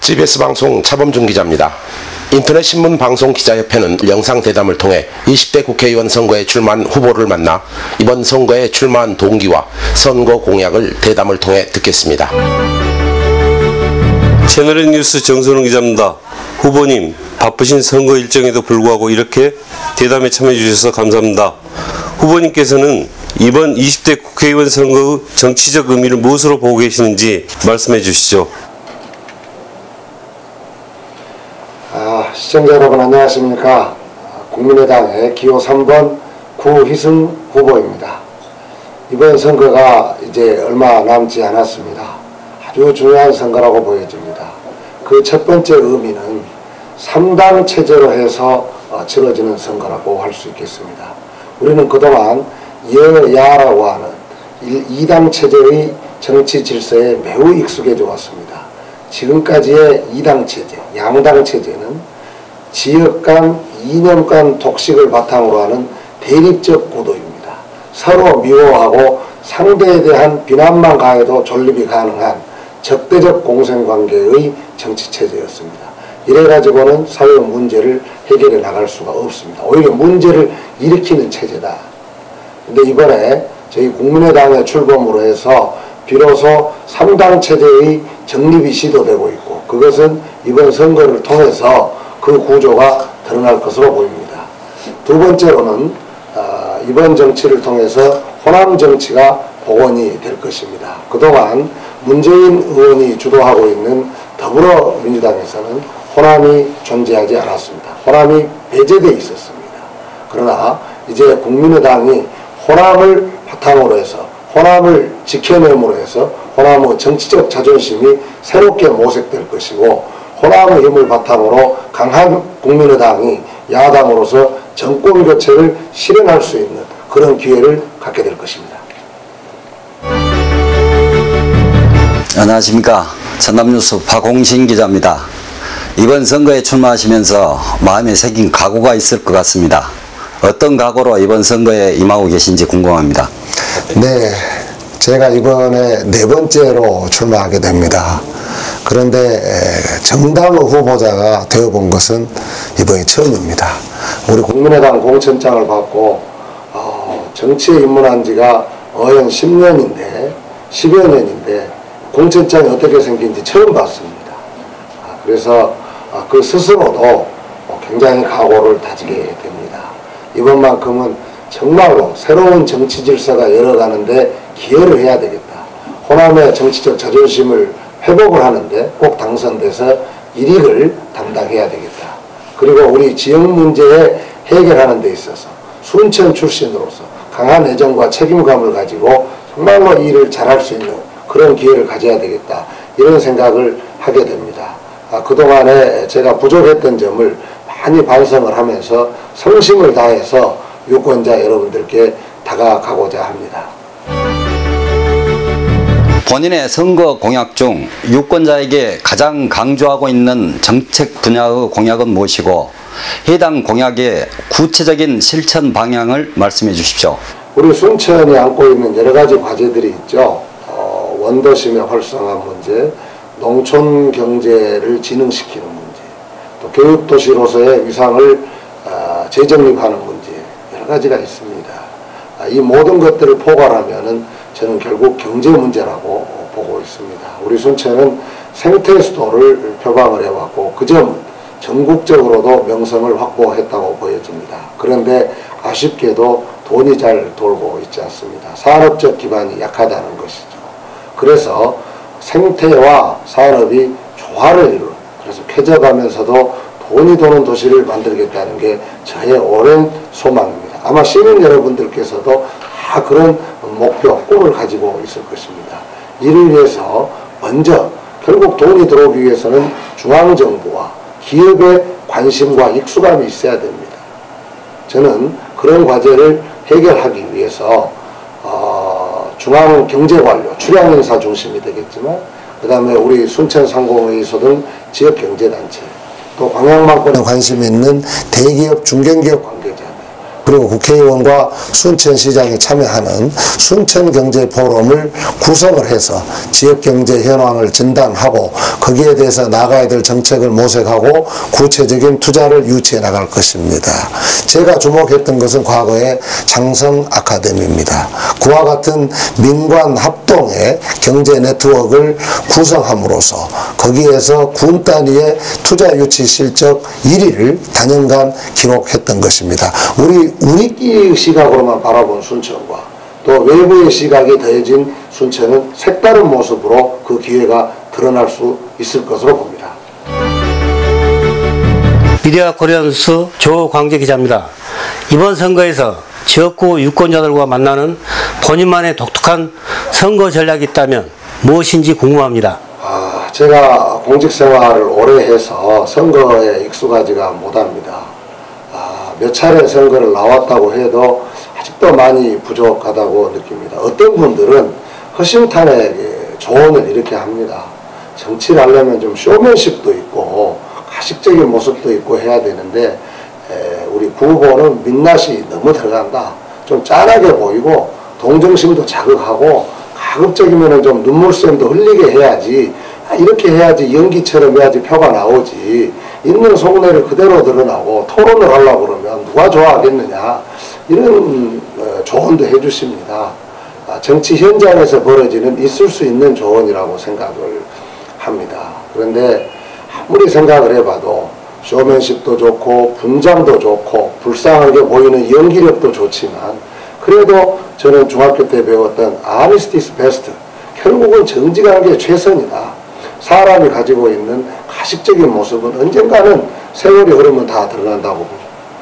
GBS 방송 차범준 기자입니다. 인터넷 신문 방송 기자협회는 영상 대담을 통해 20대 국회의원 선거에 출마한 후보를 만나 이번 선거에 출마한 동기와 선거 공약을 대담을 통해 듣겠습니다. 채널A 뉴스 정선웅 기자입니다. 후보님, 바쁘신 선거 일정에도 불구하고 이렇게 대담에 참여해 주셔서 감사합니다. 후보님께서는 이번 20대 국회의원 선거의 정치적 의미를 무엇으로 보고 계시는지 말씀해 주시죠. 시청자 여러분 안녕하십니까. 국민의당의 기호 3번 구희승 후보입니다. 이번 선거가 이제 얼마 남지 않았습니다. 아주 중요한 선거라고 보여집니다. 그 첫 번째 의미는 3당 체제로 해서 치러지는 선거라고 할 수 있겠습니다. 우리는 그동안 여야라고 하는 2당 체제의 정치 질서에 매우 익숙해져 왔습니다. 지금까지의 2당 체제, 양당 체제는 지역 간 이념 간 독식을 바탕으로 하는 대립적 구도입니다. 서로 미워하고 상대에 대한 비난만 가해도 존립이 가능한 적대적 공생관계의 정치체제였습니다. 이래가지고는 사회 문제를 해결해 나갈 수가 없습니다. 오히려 문제를 일으키는 체제다. 근데 이번에 저희 국민의당의 출범으로 해서 비로소 3당 체제의 정립이 시도되고 있고, 그것은 이번 선거를 통해서 그 구조가 드러날 것으로 보입니다. 두 번째로는 이번 정치를 통해서 호남 정치가 복원이 될 것입니다. 그동안 문재인 의원이 주도하고 있는 더불어민주당에서는 호남이 존재하지 않았습니다. 호남이 배제되어 있었습니다. 그러나 이제 국민의당이 호남을 바탕으로 해서 호남을 지켜냄으로 해서 호남의 정치적 자존심이 새롭게 모색될 것이고, 호남의 힘을 바탕으로 강한 국민의당이 야당으로서 정권 교체를 실현할 수 있는 그런 기회를 갖게 될 것입니다. 안녕하십니까. 전남뉴스 박홍신 기자입니다. 이번 선거에 출마하시면서 마음에 새긴 각오가 있을 것 같습니다. 어떤 각오로 이번 선거에 임하고 계신지 궁금합니다. 네, 제가 이번에 4번째로 출마하게 됩니다. 그런데 정당 후보자가 되어본 것은 이번이 처음입니다. 우리 국민의당 공천장을 받고 정치에 입문한 지가 어연 10년인데 10여 년인데 공천장이 어떻게 생긴지 처음 봤습니다. 그래서 그 스스로도 굉장히 각오를 다지게 됩니다. 이번만큼은 정말로 새로운 정치 질서가 열어가는데 기여를 해야 되겠다. 호남의 정치적 자존심을 회복을 하는데 꼭 당선돼서 일익을 담당해야 되겠다. 그리고 우리 지역 문제에 해결하는 데 있어서 순천 출신으로서 강한 애정과 책임감을 가지고 정말로 일을 잘할 수 있는 그런 기회를 가져야 되겠다. 이런 생각을 하게 됩니다. 그동안에 제가 부족했던 점을 많이 반성을 하면서 성심을 다해서 유권자 여러분들께 다가가고자 합니다. 본인의 선거 공약 중 유권자에게 가장 강조하고 있는 정책 분야의 공약은 무엇이고, 해당 공약의 구체적인 실천 방향을 말씀해 주십시오. 우리 순천이 안고 있는 여러 가지 과제들이 있죠. 원도심의 활성화 문제, 농촌 경제를 진흥시키는 문제, 또 교육도시로서의 위상을 재정립하는 문제, 여러 가지가 있습니다. 이 모든 것들을 포괄하면은 저는 결국 경제 문제라고 보고 있습니다. 우리 순천은 생태 수도를 표방을 해왔고 그 점 전국적으로도 명성을 확보했다고 보여집니다. 그런데 아쉽게도 돈이 잘 돌고 있지 않습니다. 산업적 기반이 약하다는 것이죠. 그래서 생태와 산업이 조화를 이루는, 그래서 쾌적하면서도 돈이 도는 도시를 만들겠다는 게 저의 오랜 소망입니다. 아마 시민 여러분들께서도 다 그런 목표, 꿈을 가지고 있을 것입니다. 이를 위해서 먼저 결국 돈이 들어오기 위해서는 중앙정부와 기업의 관심과 익숙함이 있어야 됩니다. 저는 그런 과제를 해결하기 위해서 중앙경제관료, 출향인사 중심이 되겠지만, 그 다음에 우리 순천상공회의소 등 지역경제단체, 또 광양만권에 관심 있는 대기업, 중견기업 관계자들, 그리고 국회의원과 순천시장이 참여하는 순천경제포럼을 구성을 해서 지역경제 현황을 진단하고 거기에 대해서 나가야 될 정책을 모색하고 구체적인 투자를 유치해 나갈 것입니다. 제가 주목했던 것은 과거의 장성 아카데미입니다. 그와 같은 민관 합동의 경제 네트워크를 구성함으로써 거기에서 군 단위의 투자 유치 실적 1위를 단연간 기록했던 것입니다. 우리 시각으로만 바라본 순천과 또 외부의 시각이 더해진 순천은 색다른 모습으로 그 기회가 드러날 수 있을 것으로 봅니다. 미디어 코리안스 조광재 기자입니다. 이번 선거에서 지역구 유권자들과 만나는 본인만의 독특한 선거 전략이 있다면 무엇인지 궁금합니다. 제가 공직생활을 오래 해서 선거에 익숙하지가 못합니다. 몇 차례 선거를 나왔다고 해도 아직도 많이 부족하다고 느낍니다. 어떤 분들은 허심탄회하게 조언을 이렇게 합니다. 정치를 하려면 좀 쇼맨십도 있고 가식적인 모습도 있고 해야 되는데 우리 후보는 민낯이 너무 들어간다. 좀 짠하게 보이고 동정심도 자극하고 가급적이면 좀 눈물샘도 흘리게 해야지, 이렇게 해야지 연기처럼 해야지 표가 나오지, 있는 속내를 그대로 드러나고 토론을 하려고 그러면 누가 좋아하겠느냐, 이런 조언도 해주십니다. 정치 현장에서 벌어지는 있을 수 있는 조언이라고 생각을 합니다. 그런데 아무리 생각을 해봐도 쇼맨십도 좋고 분장도 좋고 불쌍하게 보이는 연기력도 좋지만 그래도 저는 중학교 때 배웠던 honesty is best, 결국은 정직한 게 최선이다. 사람이 가지고 있는 가식적인 모습은 언젠가는 세월이 흐르면 다 드러난다고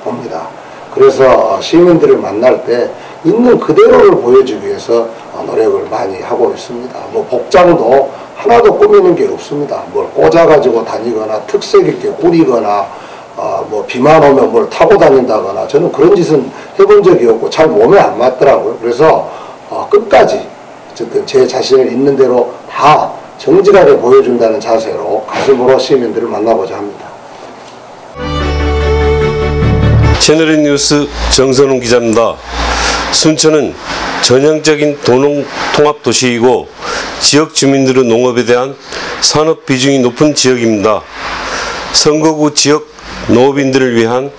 봅니다. 그래서 시민들을 만날 때 있는 그대로를 보여주기 위해서 노력을 많이 하고 있습니다. 뭐 복장도 하나도 꾸미는 게 없습니다. 뭘 꽂아가지고 다니거나 특색 있게 꾸리거나 뭐 비만 오면 뭘 타고 다닌다거나 저는 그런 짓은 해본 적이 없고 잘 몸에 안 맞더라고요. 그래서 끝까지 어쨌든 제 자신을 있는 대로 다 정직하게 보여준다는 자세로 가슴으로 시민들을 만나보자 합니다. 채널A 뉴스 정선웅 기자입니다. 순천은 전형적인 도농통합도시이고 지역 주민들의 농업에 대한 산업 비중이 높은 지역입니다. 선거구 지역 농업인들을 위한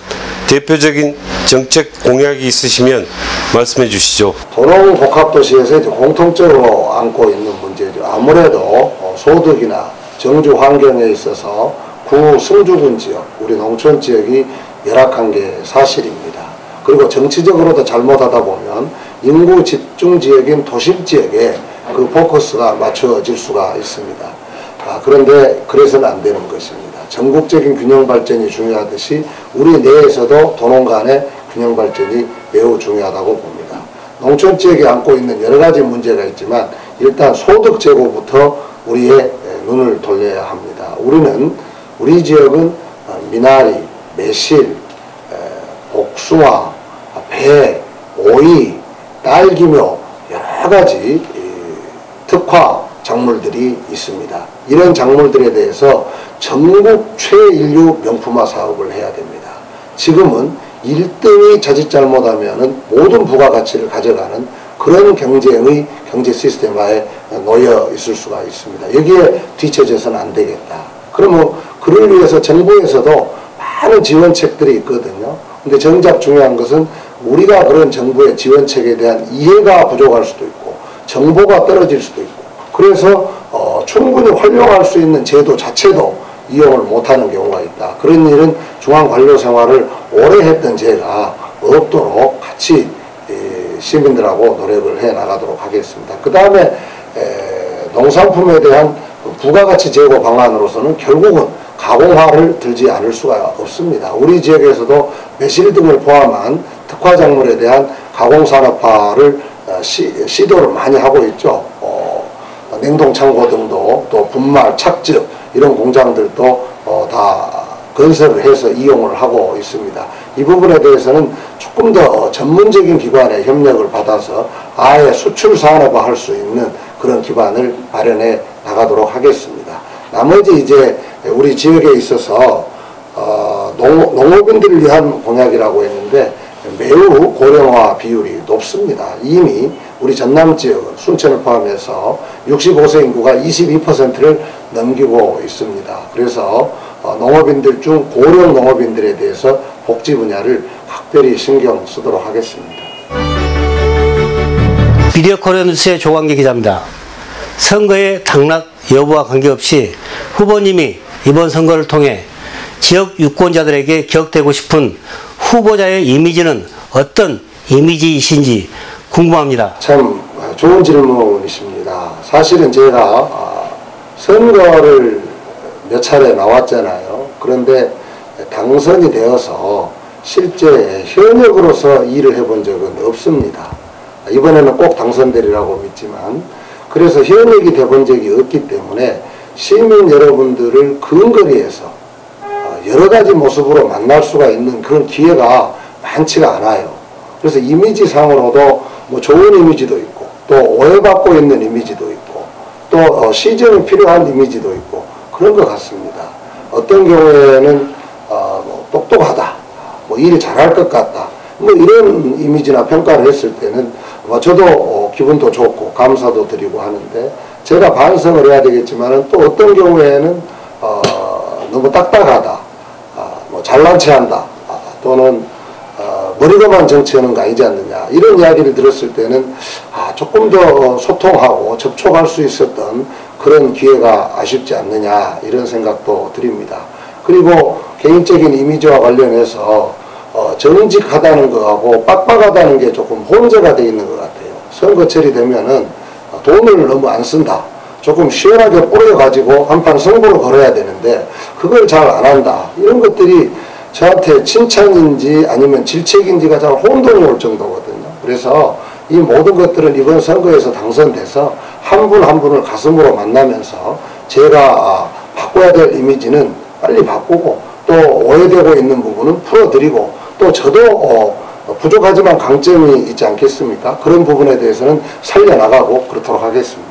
대표적인 정책 공약이 있으시면 말씀해 주시죠. 도농복합도시에서 이제 공통적으로 안고 있는 문제죠. 아무래도 소득이나 정주 환경에 있어서 구 승주군 지역, 우리 농촌 지역이 열악한 게 사실입니다. 그리고 정치적으로도 잘못하다 보면 인구 집중 지역인 도심 지역에 그 포커스가 맞춰질 수가 있습니다. 그런데 그래서는 안 되는 것입니다. 전국적인 균형 발전이 중요하듯이 우리 내에서도 도농 간의 균형 발전이 매우 중요하다고 봅니다. 농촌 지역에 안고 있는 여러 가지 문제가 있지만 일단 소득 제고부터 우리의 눈을 돌려야 합니다. 우리 지역은 미나리, 매실, 복숭아, 배, 오이, 딸기묘 여러 가지 특화 작물들이 있습니다. 이런 작물들에 대해서 전국 최인류 명품화 사업을 해야 됩니다. 지금은 1등이 자칫 잘못하면 모든 부가가치를 가져가는 그런 경제 시스템화에 놓여 있을 수가 있습니다. 여기에 뒤처져서는 안 되겠다. 그러면 그를 위해서 정부에서도 많은 지원책들이 있거든요. 근데 정작 중요한 것은 우리가 그런 정부의 지원책에 대한 이해가 부족할 수도 있고 정보가 떨어질 수도 있고 그래서 충분히 활용할 수 있는 제도 자체도 이용을 못하는 경우가 있다. 그런 일은 중앙관료 생활을 오래 했던 제가 없도록 같이 시민들하고 노력을 해 나가도록 하겠습니다. 그 다음에 농산품에 대한 부가가치 제고 방안으로서는 결국은 가공화를 들지 않을 수가 없습니다. 우리 지역에서도 매실 등을 포함한 특화작물에 대한 가공산업화를 시도를 많이 하고 있죠. 냉동창고 등도 또 분말, 착즙 이런 공장들도 다 건설을 해서 이용을 하고 있습니다. 이 부분에 대해서는 조금 더 전문적인 기관의 협력을 받아서 아예 수출 산업화 할 수 있는 그런 기반을 마련해 나가도록 하겠습니다. 나머지 이제 우리 지역에 있어서 농업인들을 위한 공약이라고 했는데 매우 고령화 비율이 높습니다. 이미 우리 전남 지역은 순천을 포함해서 65세 인구가 22%를 넘기고 있습니다. 그래서 농업인들 중 고령 농업인들에 대해서 복지 분야를 각별히 신경 쓰도록 하겠습니다. 미디어 코리아 뉴스의 조광기 기자입니다. 선거의 당락 여부와 관계없이 후보님이 이번 선거를 통해 지역 유권자들에게 기억되고 싶은 후보자의 이미지는 어떤 이미지이신지 궁금합니다. 참 좋은 질문이십니다. 사실은 제가 선거를 몇 차례 나왔잖아요. 그런데 당선이 되어서 실제 현역으로서 일을 해본 적은 없습니다. 이번에는 꼭 당선되리라고 믿지만, 그래서 현역이 돼본 적이 없기 때문에 시민 여러분들을 근거리에서 여러 가지 모습으로 만날 수가 있는 그런 기회가 많지가 않아요. 그래서 이미지상으로도 뭐 좋은 이미지도 있고, 또 오해받고 있는 이미지도 있고, 또 시정이 필요한 이미지도 있고, 그런 것 같습니다. 어떤 경우에는 뭐 똑똑하다, 뭐 일 잘할 것 같다, 뭐 이런 이미지나 평가를 했을 때는 저도 기분도 좋고 감사도 드리고 하는데, 제가 반성을 해야 되겠지만은 또 어떤 경우에는 너무 딱딱하다, 뭐 잘난 체한다, 또는 머리로만 정치하는 거 아니지 않느냐, 이런 이야기를 들었을 때는 조금 더 소통하고 접촉할 수 있었던 그런 기회가 아쉽지 않느냐, 이런 생각도 드립니다. 그리고 개인적인 이미지와 관련해서 정직하다는 거하고 빡빡하다는 게 조금 혼재가 되어 있는 것 같아요. 선거철이 되면은 돈을 너무 안 쓴다, 조금 시원하게 뿌려가지고 한판 승부를 걸어야 되는데 그걸 잘 안 한다, 이런 것들이 저한테 칭찬인지 아니면 질책인지가 잘 혼동이 올 정도거든요. 그래서 이 모든 것들은 이번 선거에서 당선돼서 한 분 한 분을 가슴으로 만나면서 제가 바꿔야 될 이미지는 빨리 바꾸고, 또 오해되고 있는 부분은 풀어드리고, 또 저도 부족하지만 강점이 있지 않겠습니까? 그런 부분에 대해서는 살려나가고 그렇도록 하겠습니다.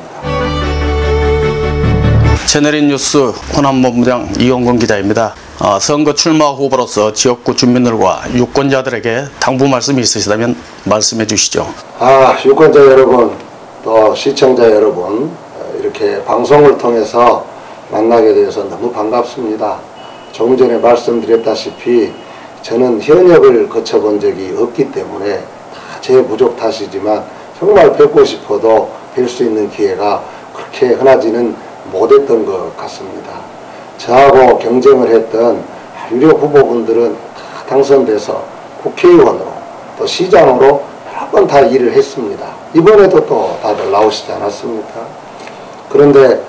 채널인 뉴스 호남본부장 이용근 기자입니다. 선거 출마 후보로서 지역구 주민들과 유권자들에게 당부 말씀이 있으시다면 말씀해 주시죠. 유권자 여러분, 또 시청자 여러분, 이렇게 방송을 통해서 만나게 되어서 너무 반갑습니다. 조금 전에 말씀드렸다시피 저는 현역을 거쳐본 적이 없기 때문에 제 부족 탓이지만 정말 뵙고 싶어도 뵐 수 있는 기회가 그렇게 흔하지는 못했던 것 같습니다. 저하고 경쟁을 했던 유력 후보분들은 다 당선돼서 국회의원으로 또 시장으로 여러 번 다 일을 했습니다. 이번에도 또 다들 나오시지 않았습니까? 그런데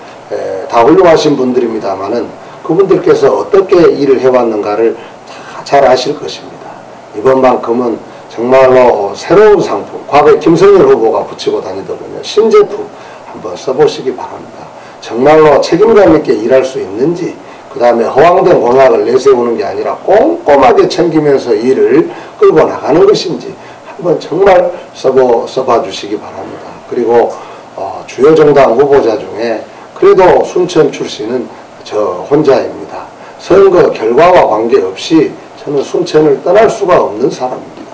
다 훌륭하신 분들입니다만은 그분들께서 어떻게 일을 해왔는가를 다 잘 아실 것입니다. 이번만큼은 정말로 새로운 상품, 과거에 김성열 후보가 붙이고 다니더군요. 신제품 한번 써보시기 바랍니다. 정말로 책임감 있게 일할 수 있는지, 그 다음에 허황된 공약을 내세우는 게 아니라 꼼꼼하게 챙기면서 일을 끌고 나가는 것인지 한번 정말 써봐 주시기 바랍니다. 그리고 주요 정당 후보자 중에 그래도 순천 출신은 저 혼자입니다. 선거 결과와 관계없이 저는 순천을 떠날 수가 없는 사람입니다.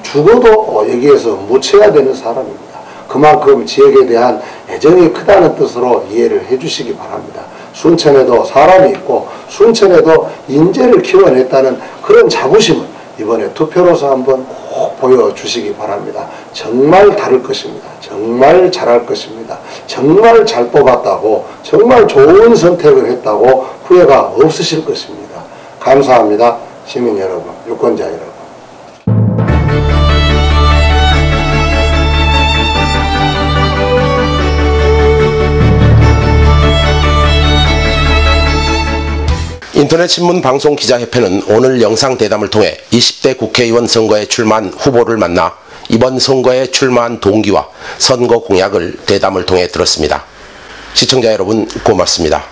죽어도 여기에서 묻혀야 되는 사람입니다. 그만큼 지역에 대한 애정이 크다는 뜻으로 이해를 해주시기 바랍니다. 순천에도 사람이 있고 순천에도 인재를 키워냈다는 그런 자부심을 이번에 투표로서 한번 꼭 보여주시기 바랍니다. 정말 다를 것입니다. 정말 잘할 것입니다. 정말 잘 뽑았다고, 정말 좋은 선택을 했다고 후회가 없으실 것입니다. 감사합니다. 시민 여러분, 유권자 여러분. 인터넷 신문 방송 기자협회는 오늘 영상 대담을 통해 20대 국회의원 선거에 출마한 후보를 만나 이번 선거에 출마한 동기와 선거 공약을 대담을 통해 들었습니다. 시청자 여러분 고맙습니다.